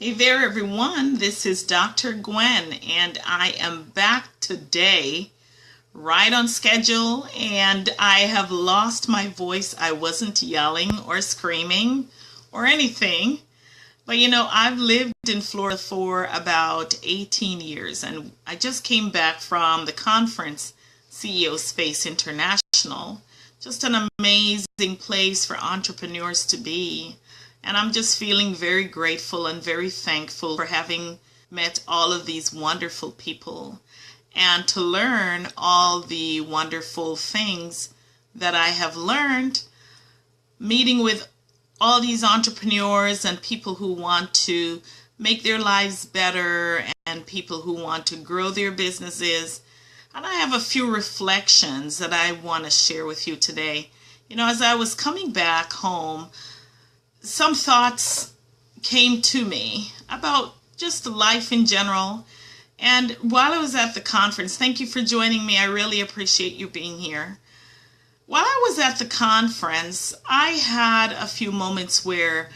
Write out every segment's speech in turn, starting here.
Hey there, everyone. This is Dr. Gwen, and I am back today, right on schedule, and I have lost my voice. I wasn't yelling or screaming or anything, but I've lived in Florida for about 18 years, and I just came back from the conference, CEO Space International. Just an amazing place for entrepreneurs to be. And I'm just feeling very grateful and very thankful for having met all of these wonderful people and to learn all the wonderful things that I have learned meeting with all these entrepreneurs and people who want to make their lives better and people who want to grow their businesses. And I have a few reflections that I want to share with you today. As I was coming back home, some thoughts came to me about just life in general. And while I was at the conference, thank you for joining me. I really appreciate you being here. While I was at the conference, I had a few moments where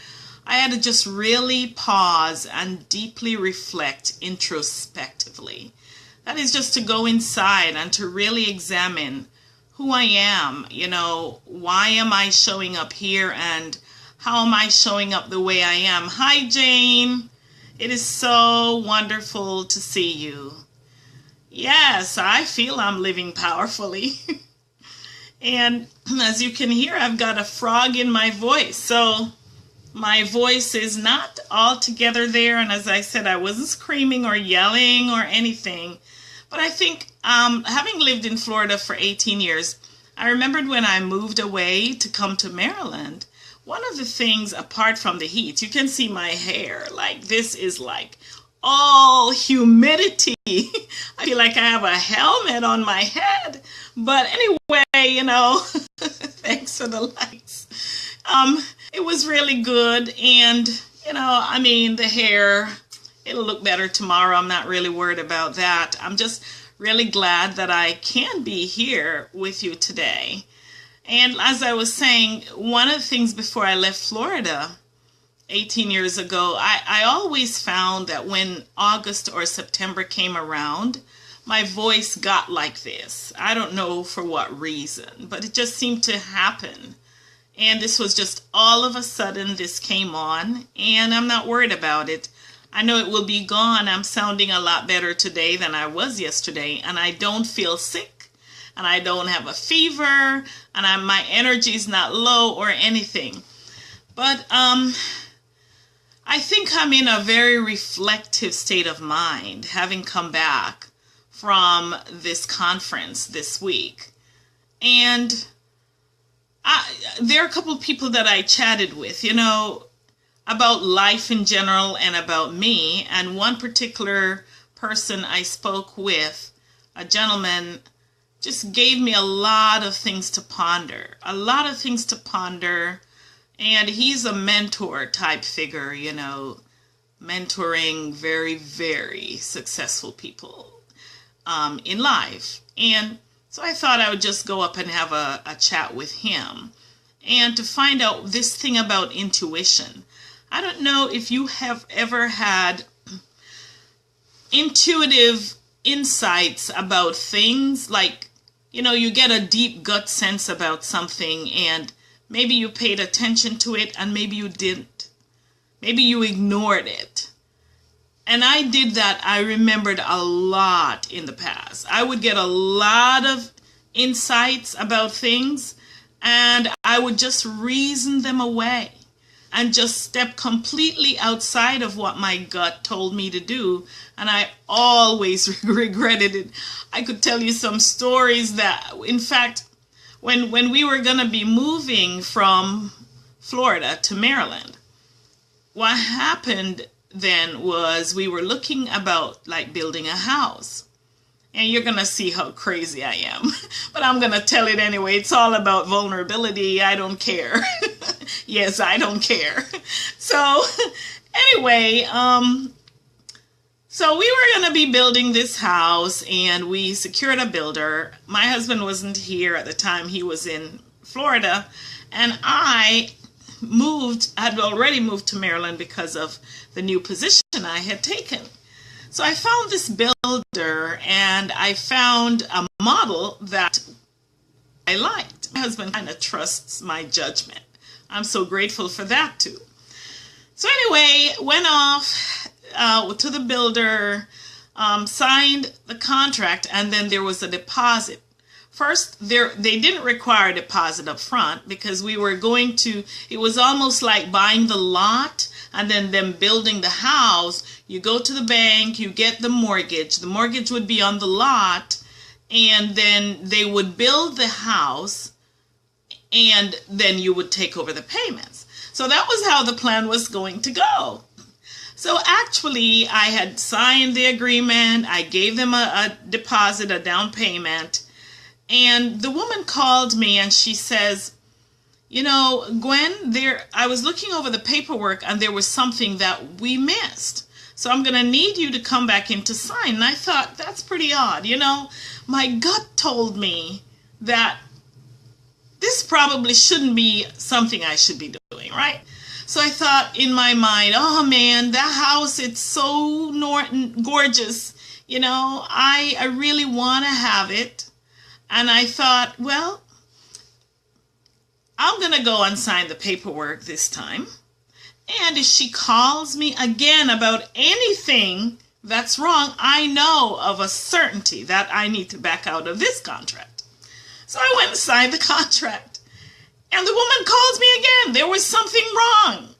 I had to just really pause and deeply reflect introspectively. That is just to go inside and to really examine who I am. Why am I showing up here and how am I showing up the way I am? Hi, Jane. It is so wonderful to see you. Yes, I feel I'm living powerfully. And as you can hear, I've got a frog in my voice. So my voice is not all together there. And as I said, I wasn't screaming or yelling or anything. But I think having lived in Florida for 18 years, I remembered when I moved away to come to Maryland. One of the things, apart from the heat, you can see my hair. This is all humidity. I feel like I have a helmet on my head. But anyway, thanks for the lights. It was really good. And, the hair, it'll look better tomorrow. I'm not really worried about that. I'm just really glad that I can be here with you today. And as I was saying, one of the things before I left Florida 18 years ago, I always found that when August or September came around, my voice got like this. I don't know for what reason, but it just seemed to happen. And this was just all of a sudden this came on, and I'm not worried about it. I know it will be gone. I'm sounding a lot better today than I was yesterday, and I don't feel sick. And I don't have a fever, and my energy is not low or anything. But I think I'm in a very reflective state of mind, having come back from this conference this week. And there are a couple of people that I chatted with, about life in general and about me. And one particular person I spoke with, a gentleman, just gave me a lot of things to ponder, and he's a mentor type figure, mentoring very, very successful people in life. And so I thought I would just go up and have a chat with him and to find out this thing about intuition. I don't know if you have ever had intuitive insights about things, you get a deep gut sense about something and maybe you paid attention to it and maybe you didn't. Maybe you ignored it. And I did that. I remembered a lot in the past. I would get a lot of insights about things and I would just reason them away and just step completely outside of what my gut told me to do. And I always regretted it. I could tell you some stories that, in fact, when we were going to be moving from Florida to Maryland, what happened then was we were looking about building a house. And you're going to see how crazy I am. But I'm going to tell it anyway. It's all about vulnerability. I don't care. Yes, I don't care. So anyway, so we were going to be building this house and we secured a builder. My husband wasn't here at the time. He was in Florida. And I had already moved to Maryland because of the new position I had taken. So I found this builder and I found a model that I liked. My husband kind of trusts my judgment. I'm so grateful for that too. So anyway, went off to the builder, signed the contract, and then there was a deposit. First, they didn't require a deposit up front because we were going to, it was almost like buying the lot and then them building the house. You go to the bank, you get the mortgage. The mortgage would be on the lot, and then they would build the house, and then you would take over the payments. So that was how the plan was going to go. So actually, I had signed the agreement. I gave them a deposit, a down payment. And the woman called me and she says, you know, Gwen, I was looking over the paperwork and there was something that we missed. So I'm going to need you to come back in to sign. And I thought, that's pretty odd. You know, my gut told me that this probably shouldn't be something I should be doing, right? So I thought in my mind, oh man, that house, it's so gorgeous. You know, I really want to have it. And I thought, well, I'm going to go and sign the paperwork this time. And if she calls me again about anything that's wrong, I know of a certainty that I need to back out of this contract. So I went and signed the contract. And the woman calls me again. There was something wrong.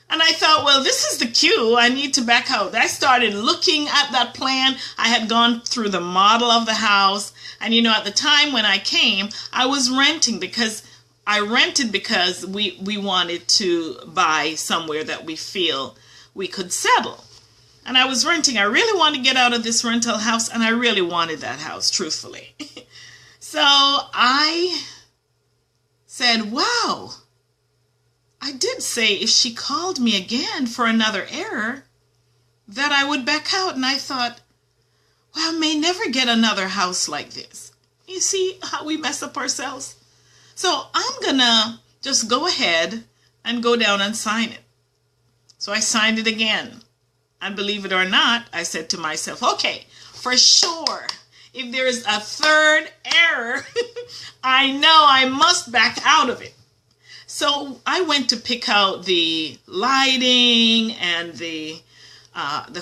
And I thought, well, this is the cue. I need to back out. I started looking at that plan. I had gone through the model of the house. And, you know, at the time when I came, I was renting because we wanted to buy somewhere that we feel we could settle. And I was renting. I really wanted to get out of this rental house, and I really wanted that house, truthfully. So I said, wow. I did say if she called me again for another error, that I would back out. And I thought, well, I may never get another house like this. You see how we mess up ourselves? So I'm going to just go ahead and go down and sign it. So I signed it again. And believe it or not, I said to myself, okay, for sure, if there is a third error, I know I must back out of it. So I went to pick out the lighting and the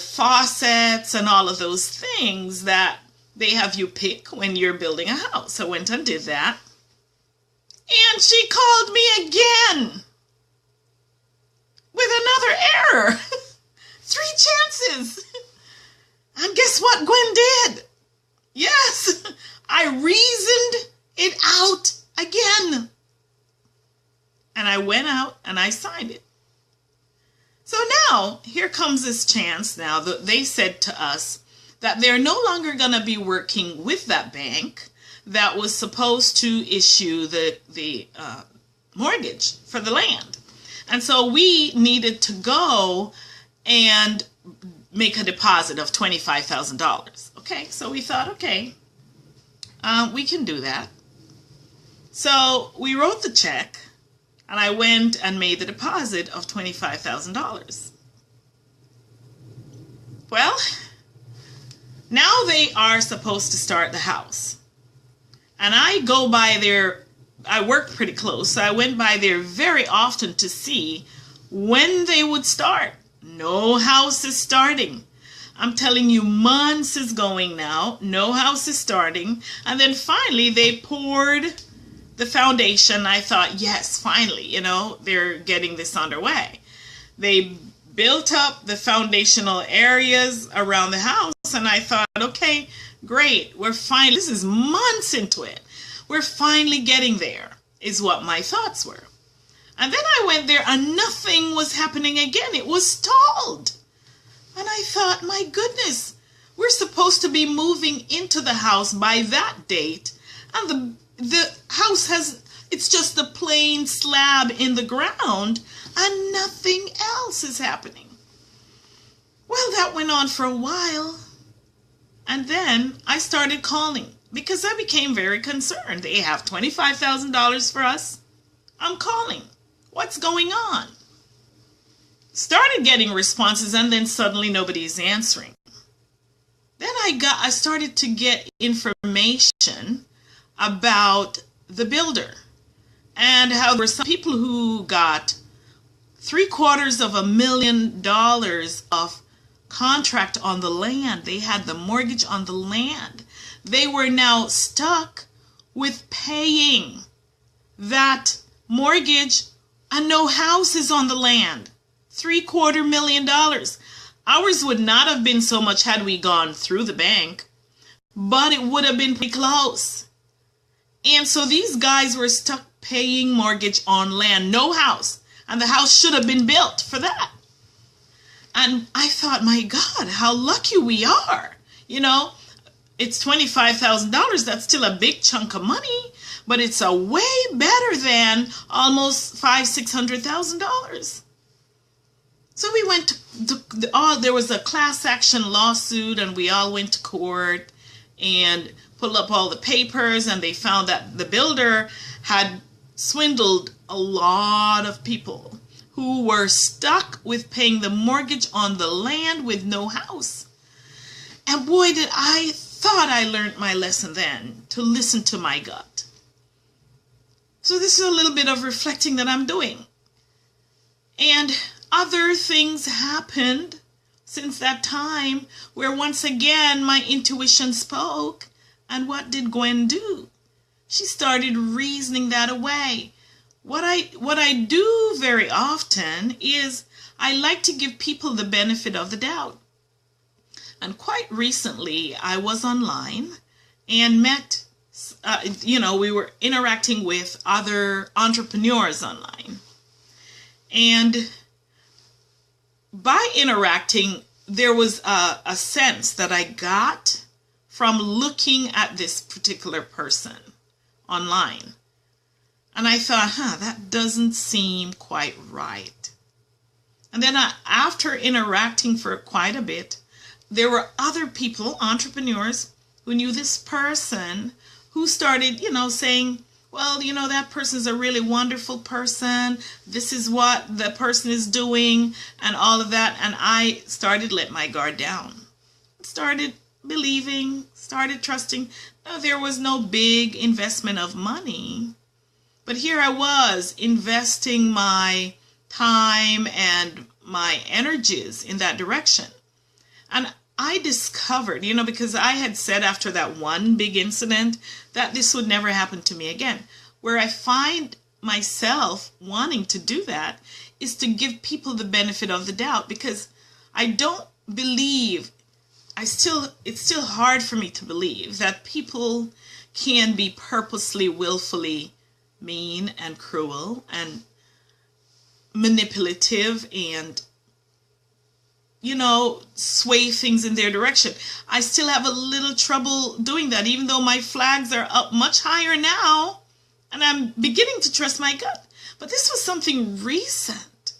faucets and all of those things that they have you pick when you're building a house. I went and did that. And she called me again with another error. 3 chances. And guess what Gwen did? Yes, I reasoned it out again. And I went out and I signed it. So now, here comes this chance now that they said to us that they're no longer going to be working with that bank that was supposed to issue the mortgage for the land. And so we needed to go and make a deposit of $25,000. Okay, so we thought, okay, we can do that. So we wrote the check. And I went and made the deposit of $25,000. Well, now they are supposed to start the house. And I go by there, I work pretty close, so I went by there very often to see when they would start. No house is starting. I'm telling you, months is going now. No house is starting. And then finally they poured the foundation. I thought, yes, finally, you know, they're getting this underway. They built up the foundational areas around the house, and I thought, okay, great, this is months into it. We're finally getting there, is what my thoughts were. And then I went there and nothing was happening again. It was stalled. And I thought, my goodness, we're supposed to be moving into the house by that date, and the house it's just a plain slab in the ground and nothing else is happening. Well, that went on for a while. And then I started calling because I became very concerned. They have $25,000 for us. I'm calling. What's going on? Started getting responses, and then suddenly nobody's answering. Then I started to get information about the builder and how there were some people who got $750,000 of contract on the land. They had the mortgage on the land. They were now stuck with paying that mortgage and no houses on the land. $750,000. Ours would not have been so much had we gone through the bank, but it would have been pretty close. And so these guys were stuck paying mortgage on land, no house, and the house should have been built for that. And I thought, my God, how lucky we are. You know, it's $25,000. That's still a big chunk of money, but it's a way better than almost $600,000. So we went there was a class action lawsuit, and we all went to court and pulled up all the papers, and they found that the builder had swindled a lot of people who were stuck with paying the mortgage on the land with no house. And boy, did I thought I learned my lesson then, to listen to my gut. So this is a little bit of reflecting that I'm doing. And other things happened since that time where once again my intuition spoke. And what did Gwen do? She started reasoning that away. What I do very often is I like to give people the benefit of the doubt. And quite recently I was online and met, we were interacting with other entrepreneurs online. And by interacting, there was a sense that I got from looking at this particular person online. And I thought, that doesn't seem quite right. And then after interacting for quite a bit, there were other people, entrepreneurs, who knew this person who started, saying, well, that person's a really wonderful person. This is what the person is doing and all of that. And I started let my guard down. Started believing, started trusting. No, there was no big investment of money. But here I was investing my time and my energies in that direction. And I discovered, because I had said after that one big incident that this would never happen to me again. Where I find myself wanting to do that is to give people the benefit of the doubt, because I don't believe, it's still hard for me to believe that people can be purposely, willfully mean and cruel and manipulative and sway things in their direction. I still have a little trouble doing that, even though my flags are up much higher now, and I'm beginning to trust my gut. But this was something recent.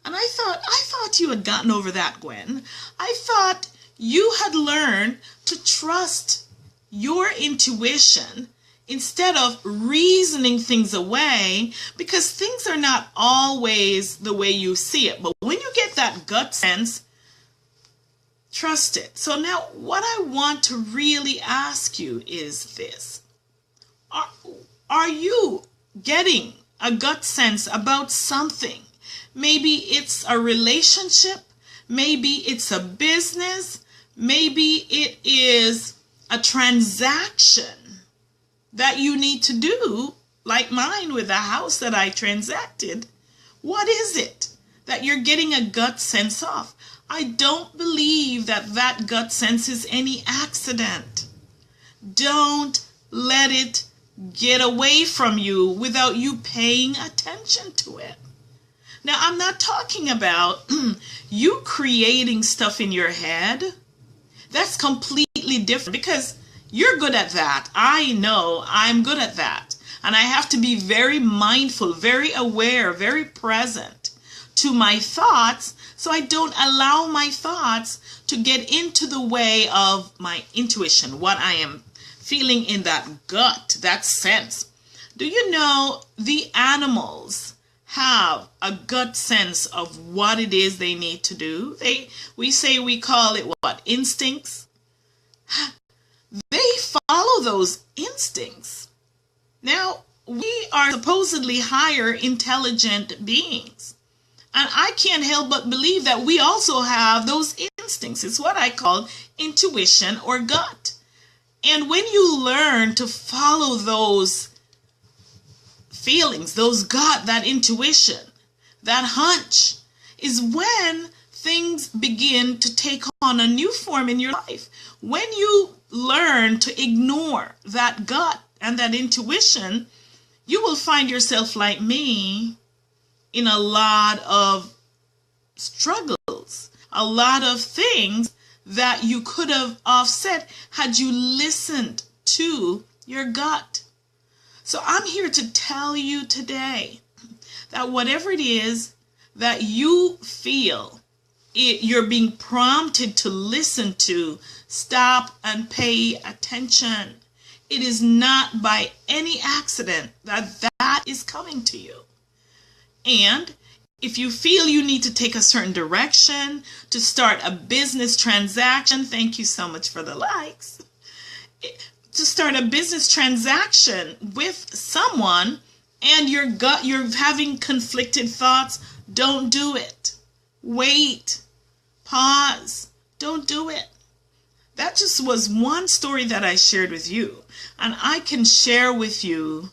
And I thought you had gotten over that, Gwen. I thought you had learned to trust your intuition instead of reasoning things away, because things are not always the way you see it. But when you get that gut sense, trust it. So now what I want to really ask you is this. Are you getting a gut sense about something? Maybe it's a relationship. Maybe it's a business. Maybe it is a transaction that you need to do, like mine with the house that I transacted. What is it that you're getting a gut sense of? I don't believe that gut sense is any accident. Don't let it get away from you without you paying attention to it. Now, I'm not talking about you creating stuff in your head. That's completely different, because you're good at that. I know I'm good at that. And I have to be very mindful, very aware, very present to my thoughts, so I don't allow my thoughts to get into the way of my intuition, what I am feeling in that gut, that sense. Do you know the animals have a gut sense of what it is they need to do. We call it what? Instincts. They follow those instincts. Now, we are supposedly higher intelligent beings. And I can't help but believe that we also have those instincts. It's what I call intuition or gut. And when you learn to follow those feelings, those gut, that intuition, that hunch, is when things begin to take on a new form in your life. When you learn to ignore that gut and that intuition, you will find yourself like me in a lot of struggles, a lot of things that you could have offset had you listened to your gut. So I'm here to tell you today that whatever it is that you feel you're being prompted to listen to, stop and pay attention. It is not by any accident that is coming to you. And if you feel you need to take a certain direction, to start a business transaction, thank you so much for the likes, to start a business transaction with someone and you're having conflicted thoughts, don't do it. Wait, pause, don't do it. That just was one story that I shared with you. And I can share with you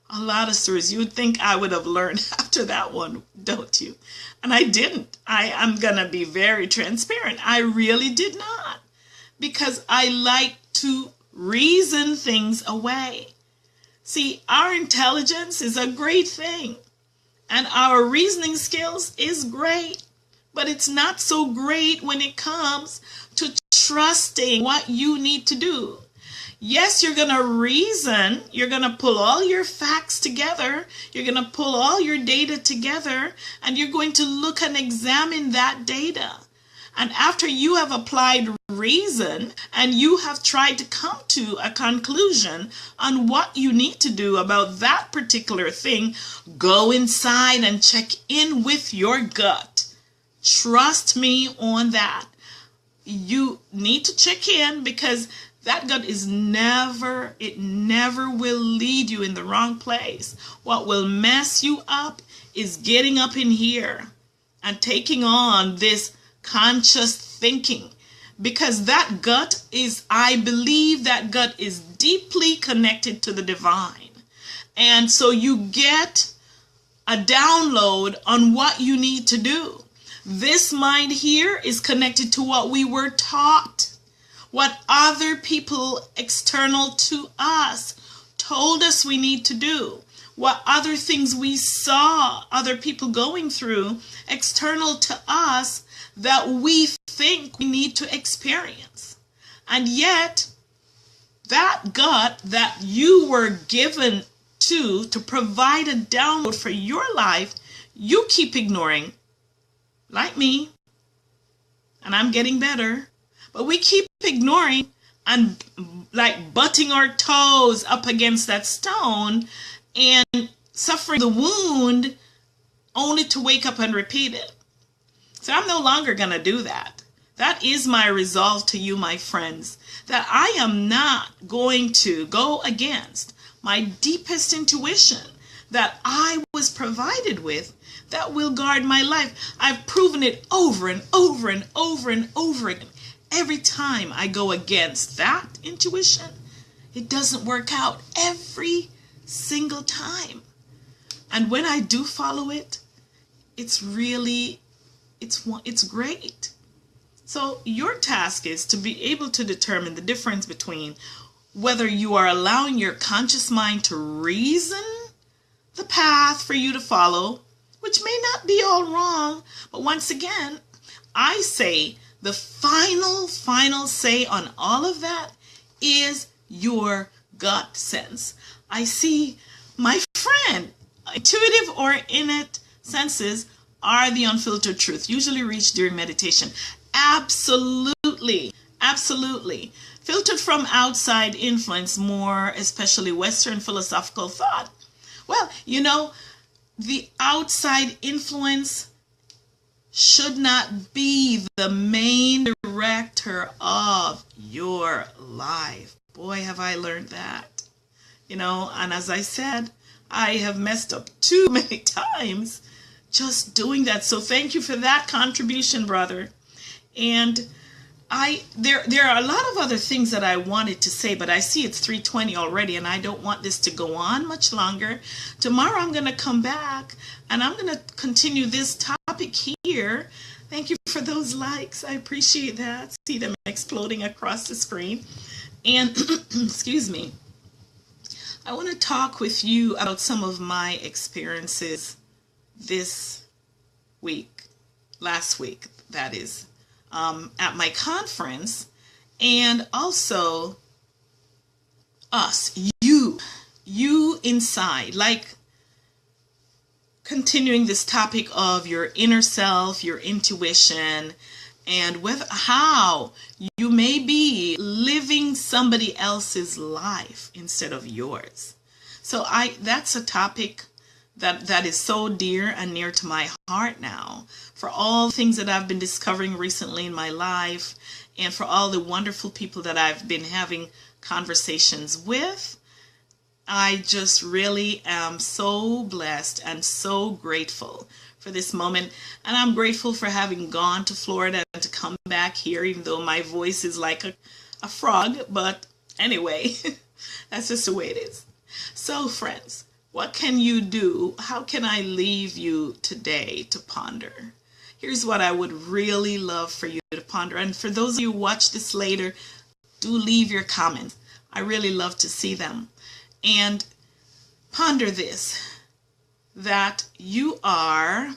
a lot of stories. You would think I would have learned after that one, don't you? And I didn't. I'm going to be very transparent. I really did not. Because I like to reason things away. See, our intelligence is a great thing. And our reasoning skills is great. But it's not so great when it comes to trusting what you need to do. Yes, you're going to reason, you're going to pull all your facts together, you're going to pull all your data together, and you're going to look and examine that data. And after you have applied reason and you have tried to come to a conclusion on what you need to do about that particular thing, go inside and check in with your gut. Trust me on that. You need to check in because that gut is never will lead you in the wrong place. What will mess you up is getting up in here and taking on this conscious thinking, because that gut is, I believe that gut is deeply connected to the divine. And so you get a download on what you need to do. This mind here is connected to what we were taught, what other people external to us told us we need to do, what other things we saw other people going through external to us that we think we need to experience. And yet, that gut that you were given to provide a download for your life, you keep ignoring, like me, and I'm getting better, but we keep ignoring and like butting our toes up against that stone and suffering the wound only to wake up and repeat it. So I'm no longer going to do that. That is my resolve to you, my friends, that I am not going to go against my deepest intuition that I was provided with that will guard my life. I've proven it over and over and over and over again. Every time I go against that intuition, it doesn't work out every single time. And when I do follow it, it's great. So your task is to be able to determine the difference between whether you are allowing your conscious mind to reason the path for you to follow, which may not be all wrong, but once again, I say the final say on all of that is your gut sense. I see, my friend, intuitive or innate senses are the unfiltered truth, usually reached during meditation. Absolutely. Filtered from outside influence, more especially Western philosophical thought. Well, the outside influence should not be the main director of your life. Boy, have I learned that. And as I said, I have messed up too many times just doing that. So thank you for that contribution, brother. And there are a lot of other things that I wanted to say, but I see it's 3:20 already, and I don't want this to go on much longer. Tomorrow I'm going to come back, and I'm going to continue this topic here. Thank you for those likes. I appreciate that. See them exploding across the screen. And, excuse me, I want to talk with you about some of my experiences this week, last week, that is. At my conference, and also us, you inside, like continuing this topic of your inner self, your intuition, and how you may be living somebody else's life instead of yours. So that's a topic that is so dear and near to my heart now, for all the things that I've been discovering recently in my life, and for all the wonderful people that I've been having conversations with. I just really am so blessed and so grateful for this moment. And I'm grateful for having gone to Florida and to come back here, even though my voice is like a frog. But anyway, that's just the way it is. So friends, what can you do? How can I leave you today to ponder? Here's what I would really love for you to ponder. And for those of you who watch this later, do leave your comments. I really love to see them. And ponder this, that you are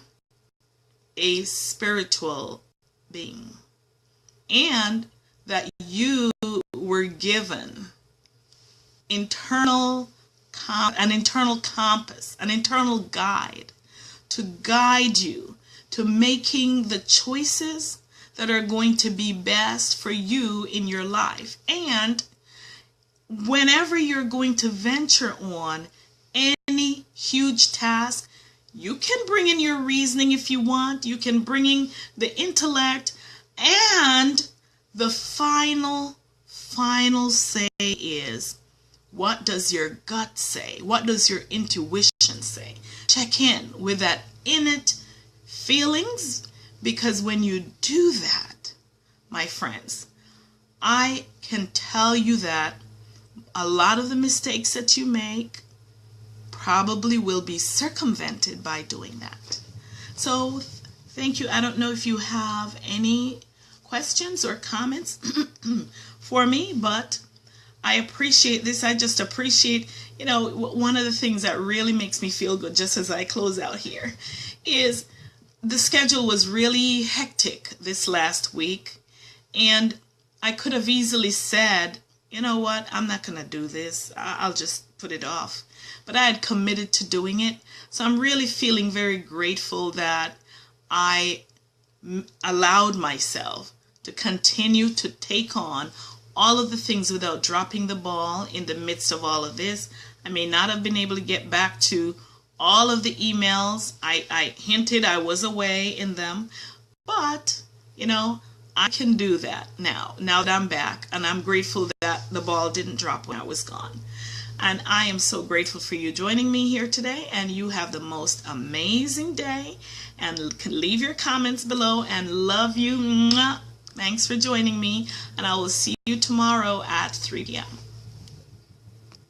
a spiritual being, and that you were given an internal compass, an internal guide to guide you to making the choices that are going to be best for you in your life. And whenever you're going to venture on any huge task, you can bring in your reasoning if you want. You can bring in the intellect, and the final say is, what does your gut say? What does your intuition say? Check in with that innate feelings, because when you do that, my friends, I can tell you that a lot of the mistakes that you make probably will be circumvented by doing that. So thank you. I don't know if you have any questions or comments for me, but I appreciate this. I just appreciate, one of the things that really makes me feel good, just as I close out here, is the schedule was really hectic this last week, and I could have easily said, you know what, I'm not going to do this. I'll just put it off. But I had committed to doing it. So I'm really feeling very grateful that I allowed myself to continue to take on all of the things without dropping the ball in the midst of all of this. I may not have been able to get back to all of the emails. I hinted I was away in them, but I can do that now that I'm back, and I'm grateful that the ball didn't drop when I was gone. And I am so grateful for you joining me here today, and you have the most amazing day, and can leave your comments below, and love you. Mwah. Thanks for joining me, and I will see you tomorrow at 3 p.m.